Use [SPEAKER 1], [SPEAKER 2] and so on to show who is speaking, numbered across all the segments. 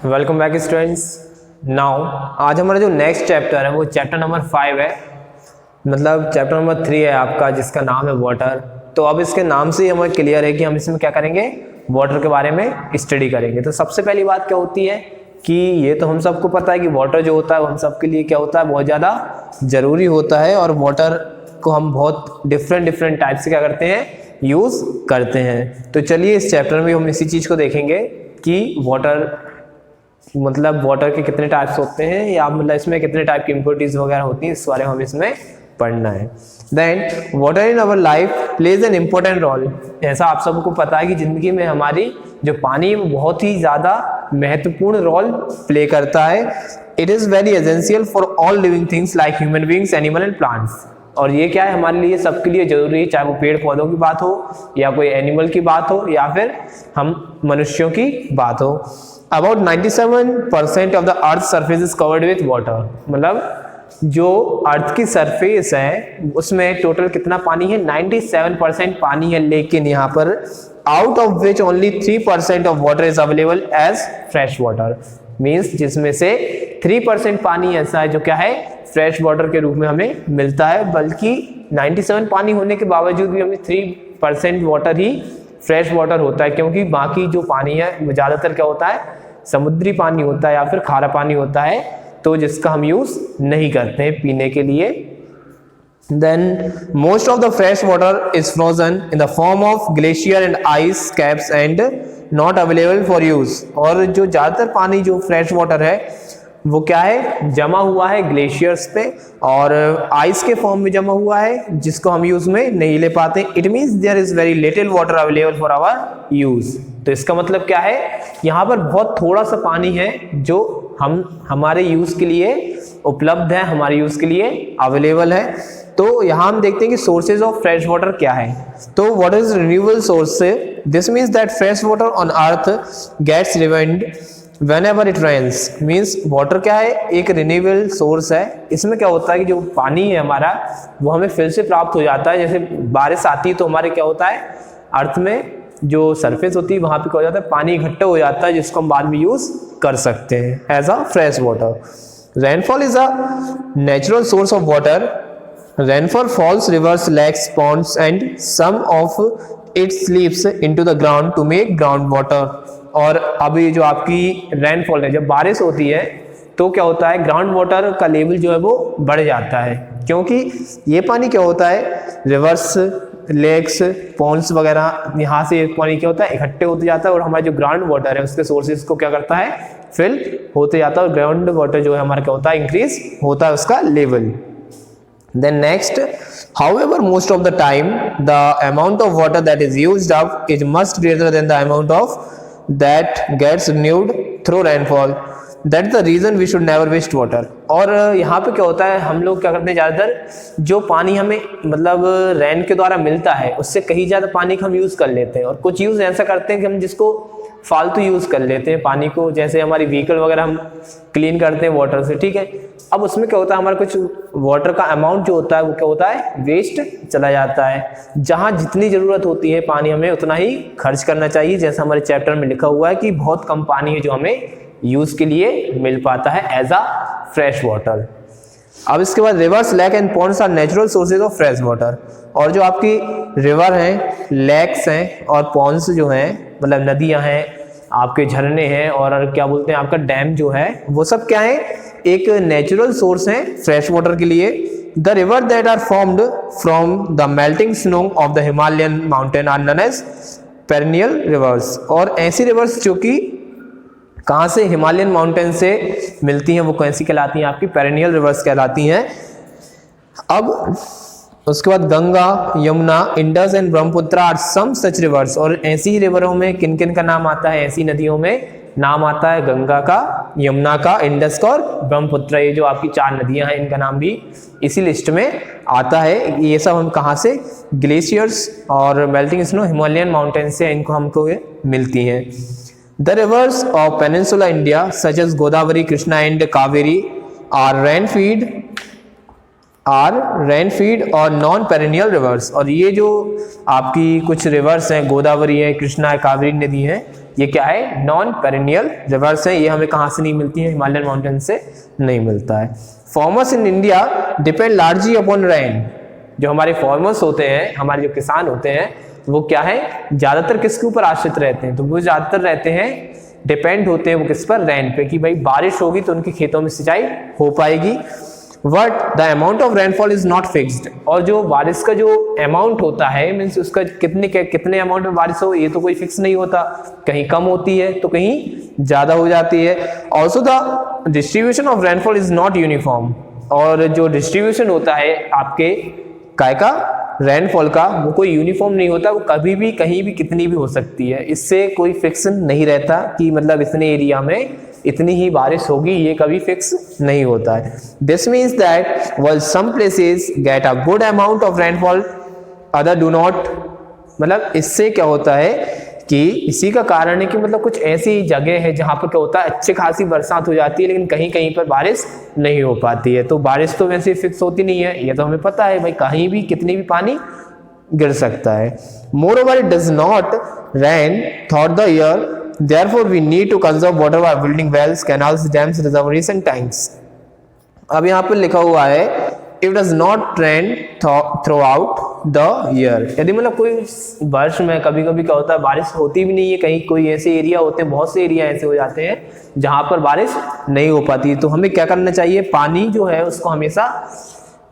[SPEAKER 1] Welcome back students. Now आज हमारा जो नेक्स्ट चैप्टर है वो चैप्टर नंबर 5 है, मतलब चैप्टर नंबर 3 है आपका, जिसका नाम है वाटर। तो अब इसके नाम से ही हमें क्लियर है कि हम इसमें क्या करेंगे, वाटर के बारे में स्टडी करेंगे। तो सबसे पहली बात क्या होती है कि ये तो हम सबको पता है कि वाटर जो होता है वो हम सबके लिए क्या होता है, बहुत ज़्यादा ज़रूरी होता है। और वाटर को हम बहुत डिफरेंट टाइप से क्या करते हैं, यूज़ करते हैं। तो चलिए इस चैप्टर में हम इसी चीज़ को देखेंगे कि वाटर मतलब वाटर के कितने टाइप्स होते हैं, या मतलब इसमें कितने टाइप की इम्प्योरिटीज वगैरह होती हैं, इस बारे में हम इसमें पढ़ना है। Then water in our life plays an important role. ऐसा आप सबको पता है कि जिंदगी में हमारी जो पानी वो बहुत ही ज़्यादा महत्वपूर्ण रोल प्ले करता है। It is very essential for all living things like human beings, animal and plants. और ये क्या है, हमारे लिए सबके लिए जरूरी है, चाहे वो पेड़ पौधों की बात हो या कोई एनिमल की बात हो या फिर हम मनुष्यों की बात हो। About 97% of the Earth's surface is covered with water। मतलब जो अर्थ की सरफेस है उसमें टोटल कितना पानी है, 97% पानी है। लेकिन यहाँ पर out of which only 3% of water is available as fresh water. Means जिसमें से 3% पानी ऐसा है जो क्या है, फ्रेश वाटर के रूप में हमें मिलता है। बल्कि 97 पानी होने के बावजूद भी हमें 3% वाटर ही फ्रेश वाटर होता है, क्योंकि बाकी जो पानी है वो ज़्यादातर क्या होता है, समुद्री पानी होता है या फिर खारा पानी होता है, तो जिसका हम यूज़ नहीं करते हैं पीने के लिए। Then most of the fresh water is frozen in the form of glacier and ice caps and not available for use. और जो ज़्यादातर पानी जो फ्रेश वाटर है वो क्या है, जमा हुआ है ग्लेशियर्स पे और आइस के फॉर्म में जमा हुआ है, जिसको हम यूज में नहीं ले पाते। It means there is very little water available for our use. तो इसका मतलब क्या है, यहाँ पर बहुत थोड़ा सा पानी है जो हमारे यूज के लिए उपलब्ध है, हमारे यूज के लिए अवेलेबल है। तो यहाँ हम देखते हैं कि सोर्सेज ऑफ फ्रेश वाटर क्या है। तो what is renewable source, this means that fresh water on earth gets rewind whenever it rains। Means water क्या है, एक रिन्यूएबल सोर्स है। इसमें क्या होता है कि जो पानी है हमारा वो हमें फिर से प्राप्त हो जाता है। जैसे बारिश आती है तो हमारे क्या होता है, अर्थ में जो सरफेस होती है वहाँ पे क्या हो जाता है, पानी इकट्ठा हो जाता है, जिसको हम बाद में यूज कर सकते हैं as a fresh water. Rainfall is a natural source of water. Rainfall falls rivers, lakes, ponds and some of it sleeps into the ground to make ground water. और अभी जो आपकी रेनफॉल है, जब बारिश होती है तो क्या होता है, ग्राउंड वाटर का लेवल जो है वो बढ़ जाता है, क्योंकि ये पानी क्या होता है, रिवर्स, लेक्स, पॉन्ड्स वगैरह यहाँ से पानी क्या होता है, इकट्ठे होते जाता है और हमारा जो ग्राउंड वाटर है उसके सोर्सेज को क्या करता है, फिल होते जाता है और ग्राउंड वाटर जो है हमारा क्या होता है, इंक्रीज होता है उसका level. Then next, however, most of the time the amount of water that is used up is much greater than the amount of that gets renewed through rainfall। That's the reason we should never waste water। और यहाँ पे क्या होता है, हम लोग क्या करते हैं, ज़्यादातर जो पानी हमें मतलब रेन के द्वारा मिलता है उससे कहीं ज़्यादा पानी का हम यूज़ कर लेते हैं। और कुछ यूज़ ऐसा करते हैं कि हम जिसको फालतू यूज़ कर लेते हैं पानी को। जैसे हमारी व्हीकल वगैरह हम क्लीन करते हैं वाटर से, ठीक है। अब उसमें क्या होता है, हमारा कुछ वाटर का अमाउंट जो होता है वो क्या होता है, वेस्ट चला जाता है। जहाँ जितनी ज़रूरत होती है पानी हमें उतना ही खर्च करना चाहिए। जैसा हमारे चैप्टर में लिखा हुआ है कि बहुत कम पानी है जो हमें यूज़ के लिए मिल पाता है एज अ फ्रेश वाटर। अब इसके बाद rivers, lake and ponds are natural sources of fresh water. और जो आपकी रिवर हैं, लेक्स हैं और पॉन्ड्स जो हैं, मतलब नदियां हैं, आपके झरने हैं और क्या बोलते हैं आपका डैम जो है, वो सब क्या है, एक नेचुरल सोर्स है फ्रेश वाटर के लिए। The river that are formed from the melting snow of the Himalayan mountain are known as perennial rivers. और ऐसी रिवर्स जो कि कहाँ से, हिमालयन माउंटेन से मिलती हैं, वो कैसी कहलाती हैं, आपकी पेरिनियल रिवर्स कहलाती हैं। अब उसके बाद Ganga, Yamuna, Indus and Brahmaputra are some such rivers. और ऐसी ही रिवरों में किन किन का नाम आता है, ऐसी नदियों में नाम आता है गंगा का, यमुना का, इंडस का और ब्रह्मपुत्र। ये जो आपकी 4 नदियां हैं इनका नाम भी इसी लिस्ट में आता है। ये सब हम कहाँ से, ग्लेशियर्स और मेल्टिंग स्नो हिमालयन माउंटेन से इनको हमको मिलती हैं। The rivers of peninsula India such as Godavari, Krishna and Kaveri are rain feed और नॉन पेरिनियल रिवर्स। और ये जो आपकी कुछ रिवर्स हैं, गोदावरी है, कृष्णा है, कावेरी नदी है, ये क्या है, नॉन पेरिनियल रिवर्स है। ये हमें कहाँ से नहीं मिलती है, हिमालयन माउंटेन से नहीं मिलता है। Farmers in India depend largely upon rain. जो हमारे फार्मर्स होते हैं, हमारे जो किसान होते हैं, वो क्या है, ज्यादातर किसके ऊपर आश्रित रहते हैं, तो वो ज्यादातर रहते हैं, डिपेंड होते हैं वो किस पर, रेन पे, कि भाई बारिश होगी तो उनके खेतों में सिंचाई हो पाएगी। But the amount of rainfall is not fixed. और जो बारिश का जो अमाउंट होता है, मीन्स उसका कितने अमाउंट में बारिश हो, ये तो कोई फिक्स नहीं होता, कहीं कम होती है तो कहीं ज्यादा हो जाती है। Also the distribution of rainfall is not uniform. और जो डिस्ट्रीब्यूशन होता है आपके काय का, रेनफॉल का, वो कोई यूनिफॉर्म नहीं होता, वो कभी भी कहीं भी कितनी भी हो सकती है। इससे कोई फिक्स नहीं रहता कि मतलब इतने एरिया में इतनी ही बारिश होगी, ये कभी फिक्स नहीं होता है। This means that while some places get a good amount of rainfall, other do not। मतलब इससे क्या होता है कि इसी का कारण है कि मतलब कुछ ऐसी जगह है जहां पर क्या होता है, अच्छी खासी बरसात हो जाती है, लेकिन कहीं कहीं पर बारिश नहीं हो पाती है। तो बारिश तो वैसे फिक्स होती नहीं है, ये तो हमें पता है भाई, कहीं भी कितनी भी पानी गिर सकता है। Moreover, it does not rain throughout the year, therefore we need to conserve water by building wells, canals, dams, reservoirs and tanks। अब यहाँ पर लिखा हुआ है it does not rain through out the year. यदि मतलब कोई वर्ष में कभी कभी क्या होता है, बारिश होती भी नहीं है, कहीं कोई ऐसे एरिया होते हैं, बहुत से एरिया ऐसे हो जाते हैं जहां पर बारिश नहीं हो पाती, तो हमें क्या करना चाहिए, पानी जो है उसको हमेशा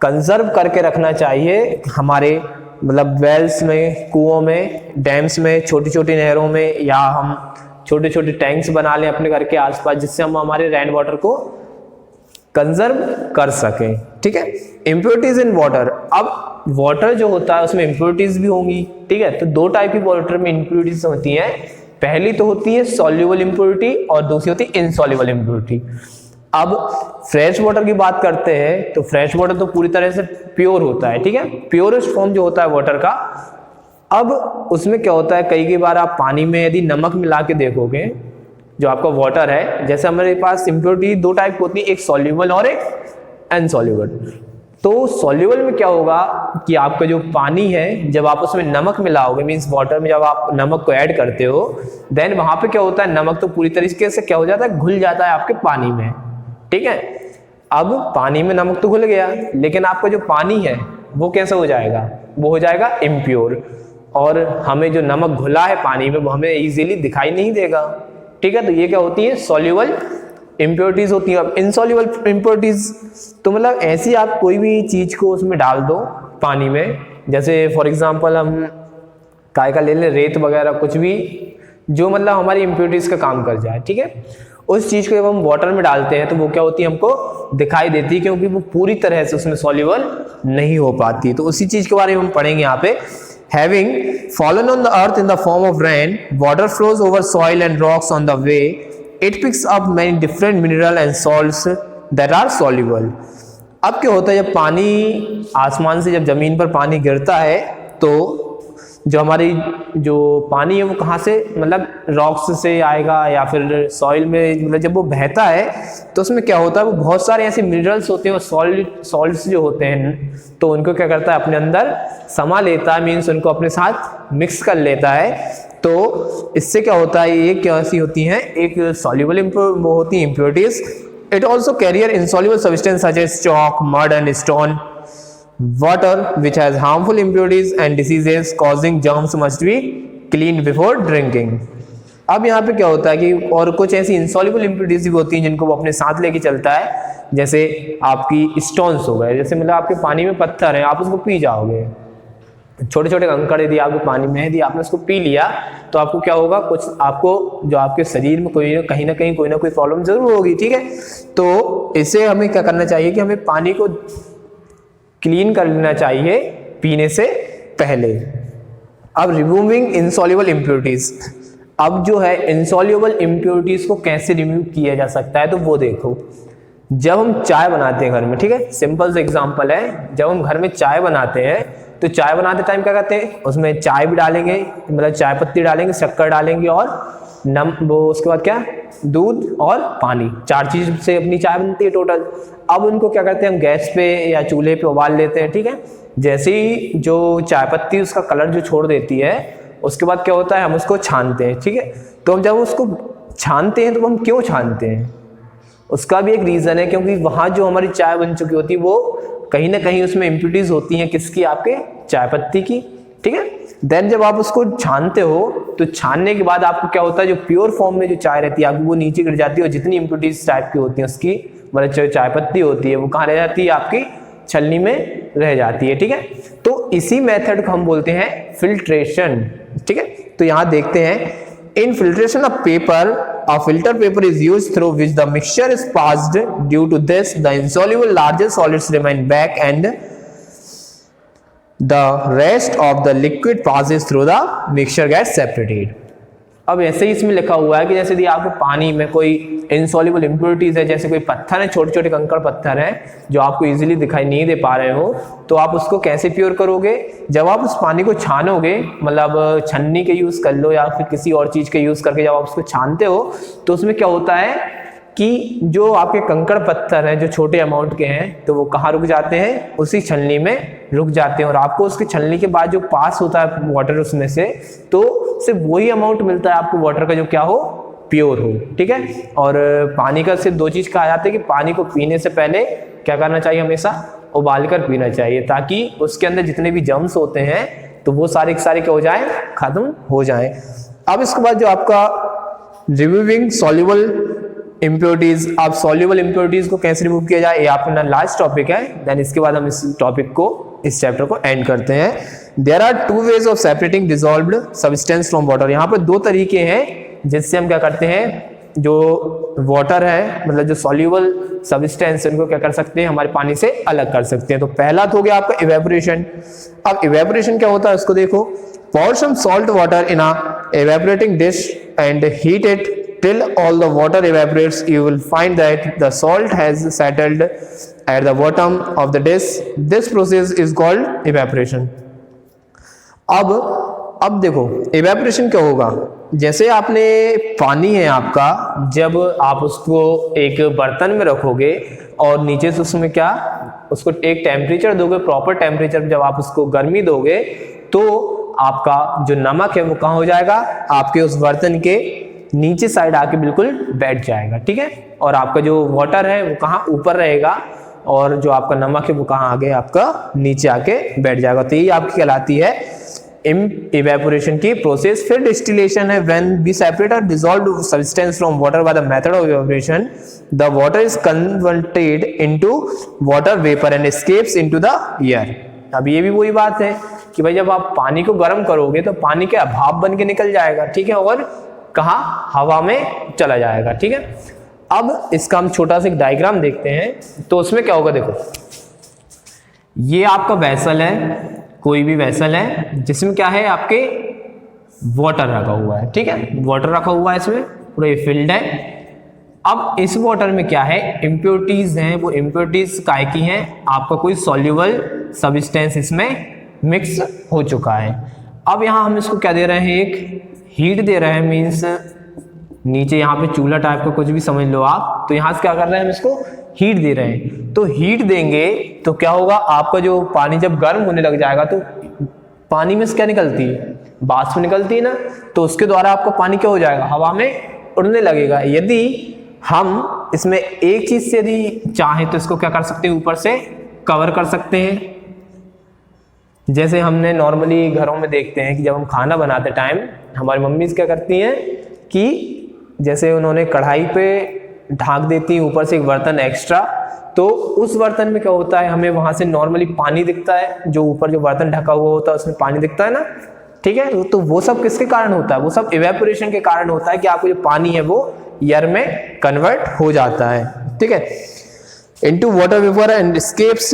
[SPEAKER 1] कंजर्व करके रखना चाहिए। हमारे मतलब वेल्स में, कुओं में, डैम्स में, छोटी छोटी नहरों में, या हम छोटे छोटे टैंक्स बना लें अपने घर के आसपास, जिससे हम हमारे रेन वाटर को कंजर्व कर सकें। ठीक है। Impurities in water. अब वाटर जो होता है उसमें इम्प्योरिटीज भी होंगी। ठीक है। तो दो टाइप की वाटर में इम्प्योरिटीज होती हैं। पहली तो होती है सॉल्युबल इम्प्योरिटी और दूसरी होती है इनसॉल्युबल इम्प्योरिटी। अब फ्रेश वाटर की बात करते हैं तो फ्रेश वाटर तो पूरी तरह से प्योर होता है। ठीक है। प्योरेस्ट फॉर्म जो होता है वाटर का। अब उसमें क्या होता है, कई बार आप पानी में यदि नमक मिला के देखोगे, जो आपका वाटर है, जैसे हमारे पास इम्प्योरिटी दो टाइप होती है, एक सॉल्युबल और एक अनसॉल्युबल। तो सॉल्युबल में क्या होगा कि आपका जो पानी है, जब आप उसमें नमक मिलाओगे, मीन्स वाटर में जब आप नमक को ऐड करते हो, देन वहां पे क्या होता है, नमक तो पूरी तरीके से क्या हो जाता है, घुल जाता है आपके पानी में। ठीक है। अब पानी में नमक तो घुल गया, लेकिन आपका जो पानी है वो कैसा हो जाएगा, वो हो जाएगा इम्प्योर। और हमें जो नमक घुला है पानी में वो हमें इजीली दिखाई नहीं देगा। ठीक है। तो ये क्या होती है, सॉल्युबल इम्प्योरिटीज होती है। अब इनसॉल्युबल इम्प्योरिटीज तो मतलब ऐसी आप कोई भी चीज को उसमें डाल दो पानी में, जैसे फॉर एग्जांपल हम काय का ले लें, रेत वगैरह, कुछ भी जो मतलब हमारी इम्प्योरिटीज का काम कर जाए। ठीक है। उस चीज को जब हम वाटर में डालते हैं तो वो क्या होती है, हमको दिखाई देती है, क्योंकि वो पूरी तरह से उसमें सॉल्युबल नहीं हो पाती। तो उसी चीज के बारे में हम पढ़ेंगे यहाँ पे। Having fallen on the earth in the form of rain, water flows over soil and rocks on the way. It picks up many different minerals and salts that are soluble. अब क्या होता है, जब पानी आसमान से, जब जमीन पर पानी गिरता है, तो जो हमारी जो पानी है वो कहाँ से, मतलब रॉक्स से आएगा या फिर सॉइल में, मतलब जब वो बहता है तो उसमें क्या होता है, वो बहुत सारे ऐसे मिनरल्स होते हैं और सॉल्ट्स जो होते हैं, तो उनको क्या करता है, अपने अंदर समा लेता है, मीन्स उनको अपने साथ मिक्स कर लेता है। तो इससे क्या होता है, ये कैसी होती हैं, एक सॉल्युबल वो होती है impurities. It also carrier insoluble substance such as chalk, mud and stone water which has harmful impurities and diseases causing germs must be cleaned before drinking। अब यहाँ पे क्या होता है कि और कुछ ऐसी इनसॉल्युबल इम्प्योरिटीज भी होती हैं जिनको वो अपने साथ लेके चलता है, जैसे आपकी स्टोन्स हो गए, जैसे मतलब आपके पानी में पत्थर है, आप उसको पी जाओगे, छोटे छोटे कंकड़ यदि आपके पानी में, यदि आपने उसको पी लिया तो आपको क्या होगा, कुछ आपको जो आपके शरीर में कोई कहीं ना कहीं कोई ना कोई प्रॉब्लम जरूर होगी। ठीक है। तो इससे हमें क्या करना चाहिए कि हमें पानी को क्लीन कर लेना चाहिए पीने से पहले। अब रिमूविंग इनसॉल्युबल इम्प्योरिटीज। अब जो है इनसॉल्युबल इम्प्योरिटीज को कैसे रिमूव किया जा सकता है, तो वो देखो, जब हम चाय बनाते हैं घर में, ठीक है, सिंपल सा एग्जांपल है, जब हम घर में चाय बनाते हैं तो चाय बनाते टाइम क्या करते हैं, उसमें चाय भी डालेंगे, मतलब चाय पत्ती डालेंगे, शक्कर डालेंगे और वो उसके बाद क्या, दूध और पानी, चार चीज से अपनी चाय बनती है टोटल। अब उनको क्या करते हैं, हम गैस पे या चूल्हे पे उबाल लेते हैं। ठीक है। जैसे ही जो चाय पत्ती उसका कलर जो छोड़ देती है, उसके बाद क्या होता है, हम उसको छानते हैं। ठीक है, तो हम जब उसको छानते हैं तो हम क्यों छानते हैं, उसका भी एक रीज़न है, क्योंकि वहाँ जो हमारी चाय बन चुकी होती है वो कहीं ना कहीं उसमें इम्प्योरिटीज होती हैं, किसकी, आपके चाय पत्ती की। ठीक है, देन जब आप उसको छानते हो तो छानने के बाद आपको क्या होता है, जो प्योर फॉर्म में जो चाय रहती है आपकी वो नीचे गिर जाती है, और जितनी इम्प्योरिटीज टाइप की होती है उसकी, मतलब जो चाय पत्ती होती है वो कहाँ रह जाती है, आपकी छलनी में रह जाती है। ठीक है, तो इसी मेथड को हम बोलते हैं फिल्ट्रेशन। ठीक है, तो यहाँ देखते हैं, in filtration of paper, a filter paper is used through which the mixture is passed. Due to this, the insoluble larger solids remain back and the rest of the liquid passes through the mixture gets separated. अब ऐसे ही इसमें लिखा हुआ है कि जैसे यदि आपके पानी में कोई इनसॉल्युबल इम्प्योरिटीज है, जैसे कोई पत्थर है, छोटे छोटे कंकड़ पत्थर हैं जो आपको इजीली दिखाई नहीं दे पा रहे हो, तो आप उसको कैसे प्योर करोगे, जब आप उस पानी को छानोगे, मतलब छन्नी के यूज कर लो या फिर किसी और चीज के यूज करके जब आप उसको छानते हो तो उसमें क्या होता है कि जो आपके कंकड़ पत्थर हैं जो छोटे अमाउंट के हैं तो वो कहाँ रुक जाते हैं, उसी छलनी में रुक जाते हैं, और आपको उसकी छलनी के बाद जो पास होता है वाटर उसमें से, तो सिर्फ वही अमाउंट मिलता है आपको वाटर का जो क्या हो, प्योर हो। ठीक है, और पानी का सिर्फ दो चीज कहा जाता है कि पानी को पीने से पहले क्या करना चाहिए, हमेशा उबाल कर पीना चाहिए, ताकि उसके अंदर जितने भी जर्म्स होते हैं तो वो सारे के सारे क्या हो जाए, खत्म हो जाए। अब इसके बाद जो आपका रिमूविंग सॉल्युबल इम्प्योरिटीज, आप सॉल्युबल इम्प्योरिटीज को कैसे रिमूव किया जाए, ये अपना लास्ट टॉपिक है। देन इसके बाद हम इस टॉपिक को, इस चैप्टर को एंड करते हैं। There are two ways of separating dissolved substance from water. यहाँ पर दो तरीके हैं जिससे हम क्या करते हैं, जो वाटर है, मतलब जो सॉल्युबल सब्सटेंस, उनको क्या कर सकते हैं, हमारे पानी से अलग कर सकते हैं। तो पहला तो हो गया आपका इवेपोरेशन। अब इवेपोरेशन क्या होता है उसको देखो, pour some salt water in a evaporating dish and heat it till all the water evaporates. You will find that the salt has settled at the bottom of the dish. This process is called evaporation. अब देखो evaporation क्या होगा, जैसे आपने पानी है आपका, जब आप उसको एक बर्तन में रखोगे और नीचे से उसमें क्या, उसको एक टेम्परेचर दोगे, प्रॉपर टेम्परेचर, जब आप उसको गर्मी दोगे तो आपका जो नमक है वो कहाँ हो जाएगा, आपके उस बर्तन के नीचे साइड आके बिल्कुल बैठ जाएगा। ठीक है, और आपका जो वाटर है वो कहाँ, ऊपर रहेगा, और जो आपका नमक है वो कहाँ आगे, आपका नीचे आके बैठ जाएगा। तो यही आपकी कहलाती है इवेपोरेशन की प्रोसेस। फिर डिस्टिलेशन है, व्हेन वी सेपरेट और dissolved substance from water by the method of evaporation, the water is converted into water vapour and escapes into the air. अब ये भी वही बात है कि भाई जब आप पानी को गर्म करोगे तो पानी के भाप बन के निकल जाएगा। ठीक है, और कहाँ, हवा में चला जाएगा। ठीक है, अब इसका हम छोटा सा एक डायग्राम देखते हैं। तो उसमें क्या होगा, देखो ये आपका वेसल है, कोई भी वेसल है जिसमें क्या है, आपके वाटर रखा हुआ है। ठीक है, वाटर रखा हुआ है, इसमें पूरा ये फील्ड है। अब इस वाटर में क्या है, इम्प्योरिटीज हैं, वो इम्प्योरिटीज काय की हैं, आपका कोई सॉल्युबल सब्सटेंस इसमें मिक्स हो चुका है। अब यहाँ हम इसको क्या दे रहे हैं, एक हीट दे रहे हैं, मीन्स नीचे यहाँ पे चूल्हा टाइप का कुछ भी समझ लो आप, तो यहाँ से क्या कर रहे हैं, हम इसको हीट दे रहे हैं। तो हीट देंगे तो क्या होगा, आपका जो पानी जब गर्म होने लग जाएगा तो पानी में से क्या निकलती है, वाष्प निकलती है ना, तो उसके द्वारा आपका पानी क्या हो जाएगा, हवा में उड़ने लगेगा। यदि हम इसमें एक चीज से यदि चाहें तो इसको क्या कर सकते हैं, ऊपर से कवर कर सकते हैं। जैसे हमने नॉर्मली घरों में देखते हैं कि जब हम खाना बनाते टाइम हमारी मम्मी क्या करती हैं कि जैसे उन्होंने कढ़ाई पे ढाक देती है ऊपर से एक बर्तन एक्स्ट्रा, तो उस बर्तन में क्या होता है, हमें वहां से नॉर्मली पानी दिखता है, जो ऊपर जो बर्तन ढका हुआ होता है उसमें पानी दिखता है ना। ठीक है, तो वो सब किसके कारण होता है, वो सब इवेपोरेशन के कारण होता है कि आपको जो पानी है वो एयर में कन्वर्ट हो जाता है। ठीक है, into water vapor and escapes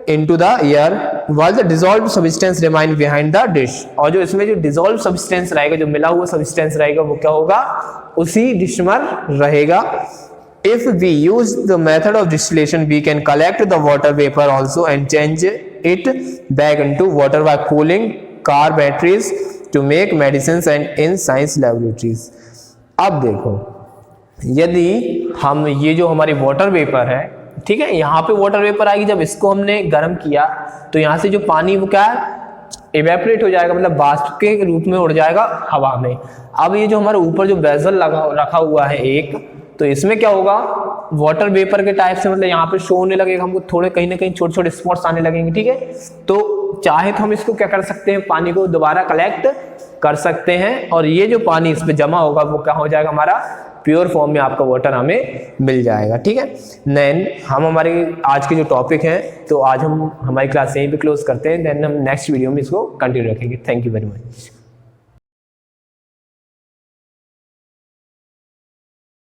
[SPEAKER 1] into the air while the dissolved substance remain behind the dish। और जो इसमें जो dissolved substance रहेगा, जो मिला हुआ substance रहेगा, वो क्या होगा, उसी डिश में रहेगा। If we use the method of distillation, we can collect the water vapor also and change it back into water by cooling car batteries to make medicines and in science laboratories। अब देखो, यदि हम ये जो हमारी water vapour है, ठीक है, यहाँ पे वाटर वेपर आएगी, जब इसको हमने गर्म किया तो यहाँ से जो पानी वो क्या इवेपोरेट हो जाएगा, मतलब वाष्प के रूप में उड़ जाएगा हवा में। अब ये जो हमारे ऊपर जो बेजल रखा हुआ है एक, तो इसमें क्या होगा, वाटर वेपर के टाइप से, मतलब यहाँ पे शो होने लगेगा हमको, थोड़े कहीं ना कहीं छोटे छोटे स्पॉट्स आने लगेंगे, ठीक है। तो चाहे तो हम इसको क्या कर सकते हैं, पानी को दोबारा कलेक्ट कर सकते हैं, और ये जो पानी इस पे जमा होगा वो क्या हो जाएगा, हमारा प्योर फॉर्म में आपका वाटर हमें मिल जाएगा, ठीक है। देन हम हमारे आज के जो टॉपिक हैं, तो आज हम हमारी क्लास यहीं पे क्लोज करते हैं, देन हम नेक्स्ट वीडियो में इसको कंटिन्यू रखेंगे। Thank you very much.